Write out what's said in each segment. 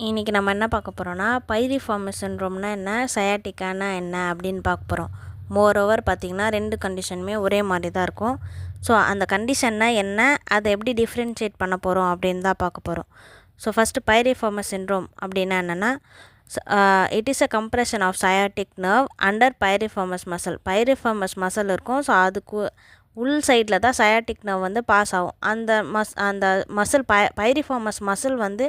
இன்றைக்கி நம்ம என்ன பார்க்க போகிறோன்னா பைரிஃபார்மஸ் சிண்ட்ரோம்னா என்ன, சயாட்டிக்கானா என்ன அப்படின்னு பார்க்க போகிறோம். மோரோவர் பார்த்திங்கன்னா 2 கண்டிஷனுமே ஒரே மாதிரி தான் இருக்கும். ஸோ அந்த கண்டிஷன்னா என்ன, அதை எப்படி டிஃப்ரென்ஷியேட் பண்ண போகிறோம் அப்படின்னு தான் பார்க்க போகிறோம். ஸோ ஃபஸ்ட்டு பைரிஃபார்மஸ் சிண்ட்ரோம் அப்படின்னா என்னென்னா, it is a compression of sciatic nerve under piriformis muscle. Piriformis muscle இருக்கும். ஸோ அதுக்கு உள் சைடில் தான் சயாட்டிக் நர்வ் வந்து பாஸ் ஆகும். அந்த மசில் பைரிஃபார்மஸ் மசில் வந்து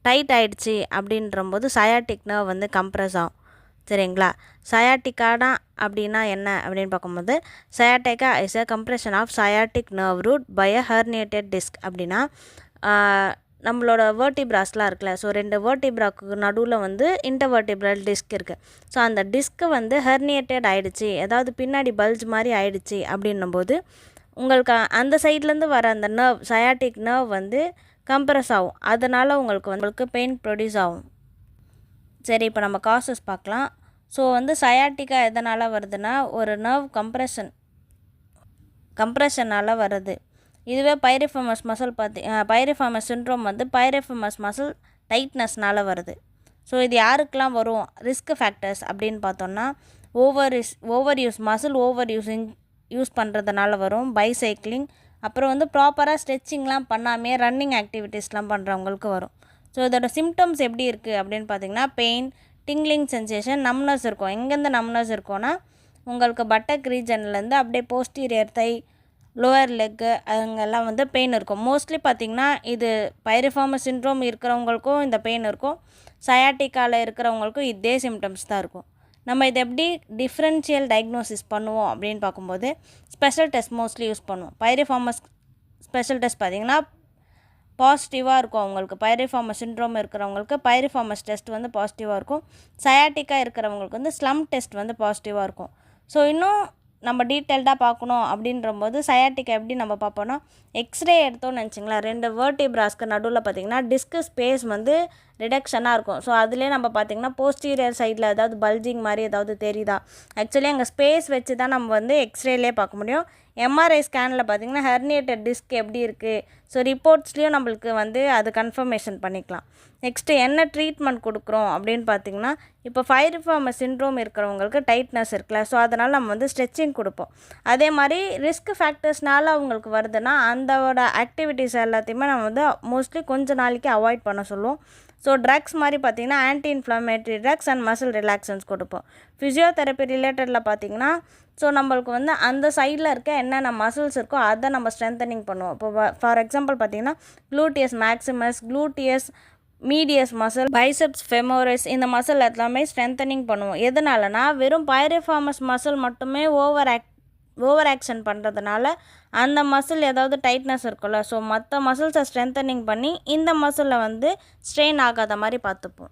டைட் ஆகிடுச்சி அப்படின்றம்போது சயாட்டிக் நர்வ் வந்து கம்ப்ரெஸ் ஆகும். சரிங்களா? சயாட்டிக்கானா அப்படின்னா என்ன அப்படின்னு பார்க்கும்போது, sciatica is a compression of sciatic nerve root by a herniated disc. அப்படின்னா நம்மளோட வேர்டிப்ராஸ்லாம் இருக்குல்ல, ஸோ 2 வேர்டிப்ராக்கு நடுவில் வந்து இன்டர்வர்டிப்ரல் டிஸ்க் இருக்குது. ஸோ அந்த டிஸ்க்கு வந்து ஹெர்னியேட்டட் ஆகிடுச்சி, அதாவது பின்னாடி பல்ஜ் மாதிரி ஆகிடுச்சி அப்படின்னும்போது உங்களுக்கு அந்த சைட்லேருந்து வர அந்த நர்வ், சயாட்டிக் நர்வ் வந்து கம்ப்ரெஸ் ஆகும். அதனால் உங்களுக்கு பெயின் ப்ரொடியூஸ் ஆகும். சரி, இப்போ நம்ம காசஸ் பார்க்கலாம். ஸோ வந்து சயாட்டிக்கா எதனால் வருதுன்னா, ஒரு நர்வ் கம்ப்ரெஷனால் வருது. இதுவே பைரிஃபார்மஸ் மசில் பைரிஃபார்மஸ் சிண்ட்ரோம் வந்து பைரிஃபார்மஸ் மசில் டைட்னஸ்னால் வருது. ஸோ இது யாருக்கெல்லாம் வரும் ரிஸ்க் ஃபேக்டர்ஸ் அப்படின்னு பார்த்தோன்னா, மசில் ஓவர் யூஸ் பண்ணுறதுனால வரும். பைசைக்கிளிங், அப்புறம் வந்து ப்ராப்பராக ஸ்ட்ரெச்சிங்லாம் பண்ணாமே ரன்னிங் ஆக்டிவிட்டீஸ்லாம் பண்ணுறவங்களுக்கு வரும். ஸோ இதோட சிம்டம்ஸ் எப்படி இருக்குது அப்படின்னு பார்த்தீங்கன்னா, பெயின், டிங்லிங் சென்சேஷன், நம்னஸ் இருக்கும். எங்கேருந்து நம்னஸ் இருக்கும்னா, உங்களுக்கு பட்டக் ரீஜன்லேருந்து அப்படியே போஸ்டீரியர் தை, லோவர் லெக்கு அங்கெல்லாம் வந்து பெயின் இருக்கும். மோஸ்ட்லி பார்த்திங்கன்னா இது பைரிஃபார்மஸ் சிண்ட்ரோம் இருக்கிறவங்களுக்கும் இந்த பெயின் இருக்கும். சயாட்டிக்காவில் இருக்கிறவங்களுக்கும் இதே சிம்டம்ஸ் தான் இருக்கும். நம்ம இதை எப்படி டிஃப்ரென்ஷியல் டயக்னோசிஸ் பண்ணுவோம் அப்படின்னு பார்க்கும்போது, ஸ்பெஷல் டெஸ்ட் மோஸ்ட்லி யூஸ் பண்ணுவோம். பைரிஃபார்மஸ் ஸ்பெஷல் டெஸ்ட் பார்த்திங்கன்னா பாசிட்டிவாக இருக்கும். அவங்களுக்கு பைரிஃபார்மஸ் சிண்ட்ரோம் இருக்கிறவங்களுக்கு பைரிஃபார்மஸ் டெஸ்ட் வந்து பாசிட்டிவாக இருக்கும். சயாட்டிக்கா இருக்கிறவங்களுக்கு வந்து ஸ்லம் டெஸ்ட் வந்து பாசிட்டிவாக இருக்கும். ஸோ இன்னும் நம்ம டீட்டெயில்டாக பார்க்கணும் அப்படின்றம்போது சயாட்டிக்கா எப்படி நம்ம பார்ப்போன்னா, எக்ஸ்ரே எடுத்தோன்னு நினச்சிங்களேன், 2 வேர்டிப்ராஸ்க்கு நடுவில் பார்த்திங்கன்னா டிஸ்க் ஸ்பேஸ் வந்து ரிடக்ஷனாக இருக்கும். ஸோ அதிலே நம்ம பார்த்திங்கன்னா போஸ்டீரியர் சைடில் ஏதாவது பல்ஜிங் மாதிரி ஏதாவது தெரியுதா, ஆக்சுவலி அங்கே ஸ்பேஸ் வச்சு தான் நம்ம வந்து எக்ஸ்ரேலே பார்க்க முடியும். எம்ஆர்ஐ ஸ்கேனில் பார்த்திங்கன்னா ஹெர்னியேட்டட் டிஸ்க் எப்படி இருக்குது, ஸோ ரிப்போர்ட்ஸ்லேயும் நம்மளுக்கு வந்து அது கன்ஃபர்மேஷன் பண்ணிக்கலாம். நெக்ஸ்ட்டு என்ன ட்ரீட்மெண்ட் கொடுக்குறோம் அப்படின்னு பார்த்திங்கன்னா, இப்போ பைரிஃபார்மஸ் சிண்ட்ரோம் இருக்கிறவங்களுக்கு டைட்னஸ் இருக்குல்ல, ஸோ அதனால் நம்ம வந்து ஸ்ட்ரெச்சிங் கொடுப்போம். அதே மாதிரி ரிஸ்க் ஃபேக்டர்ஸ்னால அவங்களுக்கு வருதுன்னா அந்தோட ஆக்டிவிட்டீஸ் எல்லாத்தையுமே நம்ம வந்து மோஸ்ட்லி கொஞ்ச நாளைக்கு அவாய்ட் பண்ண சொல்லுவோம். ஸோ ட்ரக்ஸ் மாதிரி பார்த்திங்கன்னா anti inflammatory drugs and muscle relaxants கொடுப்போம். ஃபிசியோதெரப்பி ரிலேட்டடில் பார்த்திங்கன்னா, ஸோ நம்மளுக்கு வந்து அந்த சைடில் இருக்க என்னென்ன மசில்ஸ் இருக்கோ அதை நம்ம ஸ்ட்ரென்தனிங் பண்ணுவோம். இப்போ ஃபார் எக்ஸாம்பிள் பார்த்திங்கன்னா gluteus Maximus, gluteus மீடியஸ் muscle, biceps femoris, இந்த மசில் எல்லாமே ஸ்ட்ரென்தனிங் பண்ணுவோம். எதனாலனா வெறும் பைரிஃபார்மஸ் மசில் மட்டுமே ஓவர் ஆக்ஷன் பண்ணுறதுனால அந்த மசில் ஏதாவது டைட்னஸ் இருக்கும்ல, ஸோ மற்ற மசில்ஸை ஸ்ட்ரென்தனிங் பண்ணி இந்த மசிலில் வந்து ஸ்ட்ரெயின் ஆகாத மாதிரி பார்த்துப்போம்.